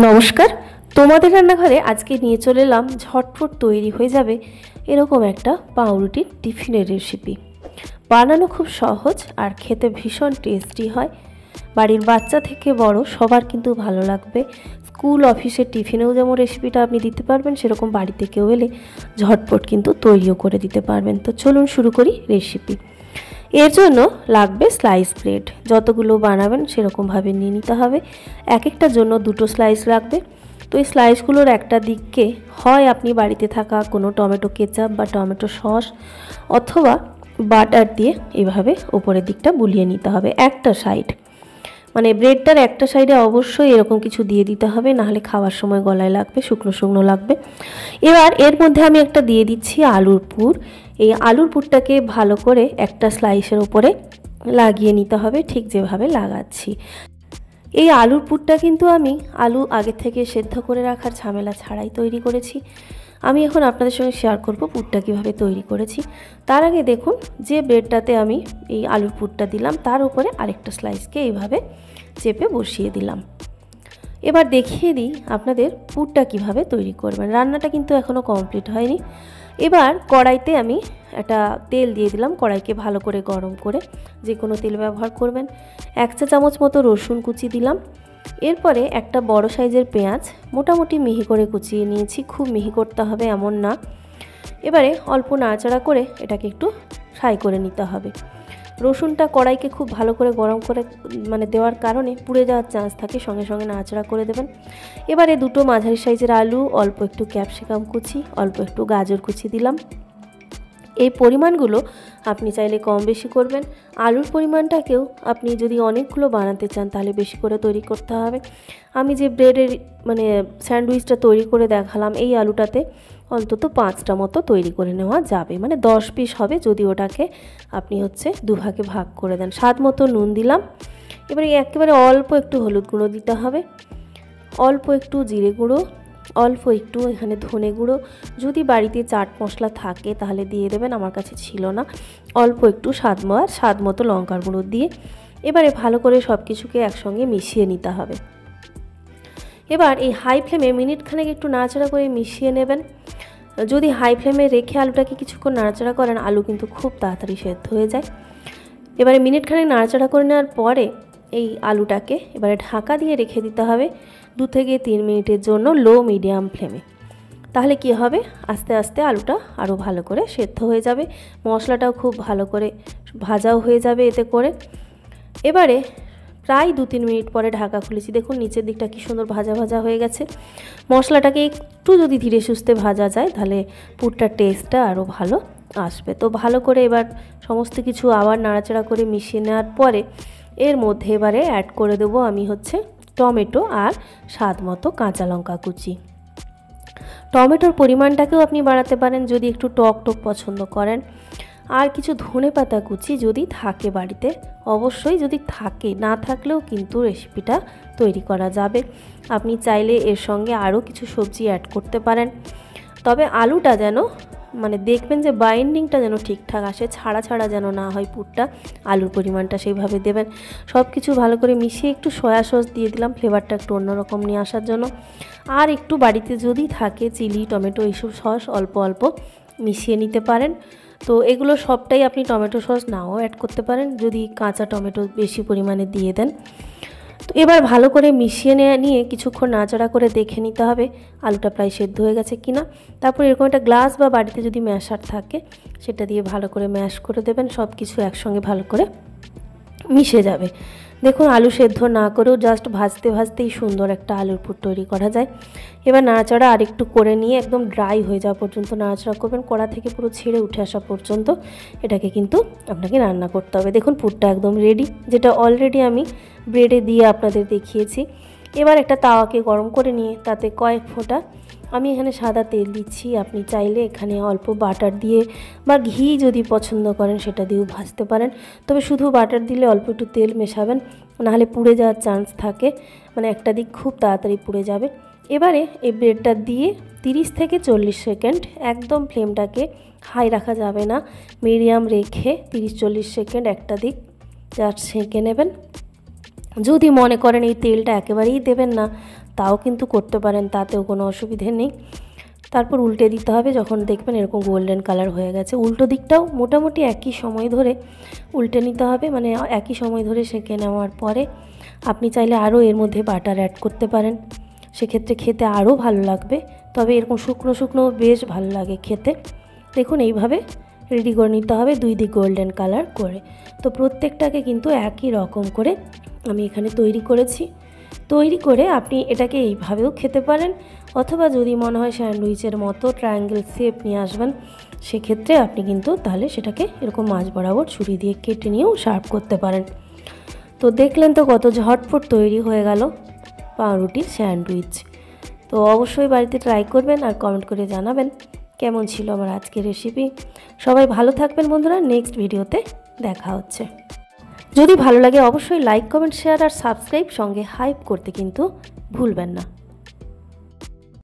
নমস্কার, তোমাদের রান্নাঘরে আজকে নিয়ে চলে এলাম ঝটফট তৈরি হয়ে যাবে এরকম একটা পাউরুটির টিফিনের রেসিপি। বানানো খুব সহজ আর খেতে ভীষণ টেস্টি হয়। বাড়ির বাচ্চা থেকে বড় সবার কিন্তু ভালো লাগবে। স্কুল অফিসের টিফিনেও যেমন রেসিপিটা আপনি দিতে পারবেন, সেরকম বাড়িতে কেউ এলে ঝটপট কিন্তু তৈরিও করে দিতে পারবেন। তো চলুন শুরু করি রেসিপি। এর জন্য লাগবে স্লাইস ব্রেড। যতগুলো বানাবেন সেরকমভাবে নিয়ে নিতে হবে। এক একটার জন্য দুটো স্লাইস লাগবে। তো এই স্লাইসগুলোর একটা দিককে হয় আপনি বাড়িতে থাকা কোনো টমেটো কেচাপ বা টমেটো সস অথবা বাটার দিয়ে এভাবে উপরের দিকটা বুলিয়ে নিতে হবে। একটা সাইড মানে ব্রেডটার একটা সাইডে অবশ্যই এরকম কিছু দিয়ে দিতে হবে, নাহলে খাওয়ার সময় গলায় লাগবে, শুকনো শুকনো লাগবে। এবার এর মধ্যে আমি একটা দিয়ে দিচ্ছি আলুর পুর। এই আলুর পুরটাকে ভালো করে একটা স্লাইসের উপরে লাগিয়ে নিতে হবে, ঠিক যেভাবে লাগাচ্ছি। এই আলুর পুরটা কিন্তু আমি আলু আগে থেকে সেদ্ধ করে রাখার ঝামেলা ছাড়াই তৈরি করেছি। আমি এখন আপনাদের সঙ্গে শেয়ার করব পুরটা কীভাবে তৈরি করেছি। তার আগে দেখুন, যে ব্রেডটাতে আমি এই আলুর পুরটা দিলাম তার উপরে আরেকটা স্লাইসকে এইভাবে চেপে বসিয়ে দিলাম। এবার দেখিয়ে দিই আপনাদের পুরটা কিভাবে তৈরি করবেন। রান্নাটা কিন্তু এখনও কমপ্লিট হয়নি। এবার কড়াইতে আমি একটা তেল দিয়ে দিলাম। কড়াইকে ভালো করে গরম করে, যে কোনো তেল ব্যবহার করবেন। 1 চা চামচ মতো রসুন কুচি দিলাম। এরপরে একটা বড় সাইজের পেঁয়াজ মোটামুটি মিহি করে কুচিয়ে নিয়েছি, খুব মিহি করতে হবে এমন না। এবারে অল্প নাড়াচাড়া করে এটাকে একটু ফ্রাই করে নিতে হবে। রসুনটা কড়াইকে খুব ভালো করে গরম করে দেওয়ার কারণে পুড়ে যাওয়ার চান্স থাকে, সঙ্গে সঙ্গে নাড়াচাড়া করে দেবেন। এবারে দুটো মাঝারি সাইজের আলু, অল্প একটু ক্যাপসিকাম কুচি, অল্প একটু গাজর কুচি দিলাম। এই পরিমাণগুলো আপনি চাইলে কম বেশি করবেন। আলুর পরিমাণটাকেও আপনি যদি অনেকগুলো বানাতে চান তাহলে বেশি করে তৈরি করতে হবে। আমি যে ব্রেডের স্যান্ডউইচটা তৈরি করে দেখালাম, এই আলুটাতে অন্তত 5টা মতো তৈরি করে নেওয়া যাবে, 10 পিস হবে যদি ওটাকে আপনি দুভাগে ভাগ করে দেন। স্বাদ মতো নুন দিলাম। এবারে একেবারে অল্প একটু হলুদ গুঁড়ো দিতে হবে, অল্প একটু জিরে গুঁড়ো, অল্প একটু এখানে ধনে গুঁড়ো। যদি বাড়িতে চাট মশলা থাকে তাহলে দিয়ে দেবেন, আমার কাছে ছিল না। অল্প একটু স্বাদ মতো লঙ্কার গুঁড়ো দিয়ে এবারে ভালো করে সব কিছুকে একসঙ্গে মিশিয়ে নিতে হবে। এবার এই হাই ফ্লেমে মিনিটখানেক একটু নাড়াচাড়া করে মিশিয়ে নেবেন। যদি হাই ফ্লেমে রেখে আলুটাকে কিছুক্ষণ নাড়াচাড়া করেন, আলু কিন্তু খুব তাড়াতাড়ি সেদ্ধ হয়ে যায়। এবারে মিনিটখানেক নাড়াচাড়া করে নেওয়ার পরে এই আলুটাকে এবারে ঢাকা দিয়ে রেখে দিতে হবে 2 থেকে 3 মিনিটের জন্য লো মিডিয়াম ফ্লেমে। তাহলে কি হবে, আস্তে আস্তে আলুটা আরও ভালো করে সেদ্ধ হয়ে যাবে, মশলাটাও খুব ভালো করে ভাজাও হয়ে যাবে এতে করে। এবারে প্রায় 2-3 মিনিট পরে ঢাকা খুলেছি। দেখুন নিচের দিকটা কি সুন্দর ভাজা ভাজা হয়ে গেছে। মশলাটাকে একটু যদি ধীরে সুস্থে ভাজা যায় তাহলে পুরটার টেস্টটা আরও ভালো আসবে। তো ভালো করে এবার সমস্ত কিছু আবার নাড়াচাড়া করে মিশিয়ে নেওয়ার পরে এর মধ্যে এবারে অ্যাড করে দেবো আমি টমেটো আর স্বাদ মতো কাঁচা লঙ্কা কুচি। টমেটোর পরিমাণটাকেও আপনি বাড়াতে পারেন যদি একটু টক পছন্দ করেন। আর কিছু ধনেপাতা কুচি যদি থাকে বাড়িতে, অবশ্যই যদি থাকে, না থাকলেও কিন্তু রেসিপিটা তৈরি করা যাবে। আপনি চাইলে এর সঙ্গে আরও কিছু সবজি অ্যাড করতে পারেন। তবে আলুটা যেন দেখবেন যে বাইন্ডিংটা যেন ঠিকঠাক আসে, ছাড়া ছাড়া যেন না হয় পুরটা। আলুর পরিমাণটা সেইভাবে দেবেন। সব কিছু ভালো করে মিশিয়ে একটু সয়া সস দিয়ে দিলাম, ফ্লেভারটা একটু অন্যরকম নিয়ে আসার জন্য। আর একটু বাড়িতে যদি থাকে চিলি, টমেটো এইসব সস অল্প অল্প মিশিয়ে নিতে পারেন। তো এগুলো সবটাই আপনি টমেটো সস নাও অ্যাড করতে পারেন যদি কাঁচা টমেটো বেশি পরিমাণে দিয়ে দেন। তো এবার ভালো করে মিশিয়ে নিয়ে কিছুক্ষণ নাড়াচাড়া করে দেখে নিতে হবে আলুটা প্রায় সেদ্ধ হয়ে গেছে কিনা। তারপর এরকম একটা গ্লাস বা বাড়িতে যদি ম্যাশার থাকে সেটা দিয়ে ভালো করে ম্যাশ করে দেবেন, সব কিছু একসঙ্গে ভালো করে মিশে যাবে। দেখুন আলু সেদ্ধ না করেও জাস্ট ভাজতে ভাজতেই সুন্দর একটা আলুর পুর তৈরি করা যায়। এবার নাড়াচাড়া আরেকটু করে নিয়ে একদম ড্রাই হয়ে যাওয়া পর্যন্ত নাড়াচাড়া করবেন, কড়া থেকে পুরো ছেড়ে উঠে আসা পর্যন্ত এটাকে কিন্তু আপনাকে রান্না করতে হবে। দেখুন পুরটা একদম রেডি, যেটা অলরেডি আমি ব্রেডে দিয়ে আপনাদের দেখিয়েছি। এবার একটা তাওয়াকে গরম করে নিয়ে তাতে কয়েক ফোঁটা আমি এখানে সাদা তেল দিচ্ছি। আপনি চাইলে এখানে অল্প বাটার দিয়ে বা ঘি যদি পছন্দ করেন সেটা দিয়েও ভাজতে পারেন। তবে শুধু বাটার দিলে অল্প একটু তেল মেশাবেন, নাহলে পুড়ে যাওয়ার চান্স থাকে, একটা দিক খুব তাড়াতাড়ি পুড়ে যাবে। এবারে এই ব্রেডটা দিয়ে 30 থেকে 40 সেকেন্ড, একদম ফ্লেমটাকে হাই রাখা যাবে না, মিডিয়াম রেখে 30-40 সেকেন্ড একটা দিক জাস্ট সেঁকে নেবেন। যদি মনে করেন এই তেলটা একেবারেই দেবেন না, তাও কিন্তু করতে পারেন, তাতেও কোনো অসুবিধে নেই। তারপর উল্টে দিতে হবে, যখন দেখবেন এরকম গোল্ডেন কালার হয়ে গেছে। উল্টো দিকটাও মোটামুটি একই সময় ধরে উল্টে নিতে হবে, মানে একই সময় ধরে সেঁকে নেওয়ার পরে আপনি চাইলে আরও এর মধ্যে বাটার অ্যাড করতে পারেন, সেক্ষেত্রে খেতে আরও ভালো লাগবে। তবে এরকম শুকনো শুকনো বেশ ভালো লাগে খেতে। দেখুন এইভাবে রেডি করে নিতে হবে, দুই দিক গোল্ডেন কালার করে। তো প্রত্যেকটাকে কিন্তু একই রকম করে আমি এখানে তৈরি করেছি। তৈরি করে আপনি এটাকে এইভাবেও খেতে পারেন, অথবা যদি মনে হয় স্যান্ডউইচের মতো ট্রায়াঙ্গেল শেপ নিয়ে আসবেন, সেক্ষেত্রে আপনি কিন্তু তাহলে সেটাকে এরকম মাঝ বরাবর ছুরি দিয়ে কেটে নিয়েও সার্ভ করতে পারেন। তো দেখলেন তো কত ঝটপট তৈরি হয়ে গেল পাউরুটির স্যান্ডউইচ। তো অবশ্যই বাড়িতে ট্রাই করবেন আর কমেন্ট করে জানাবেন কেমন ছিল আমার আজকের রেসিপি। সবাই ভালো থাকবেন বন্ধুরা, নেক্সট ভিডিওতে দেখা হচ্ছে। যদি ভালো লাগে অবশ্যই লাইক, কমেন্ট, শেয়ার আর সাবস্ক্রাইব, সঙ্গে হাইপ করতে কিন্তু ভুলবেন না।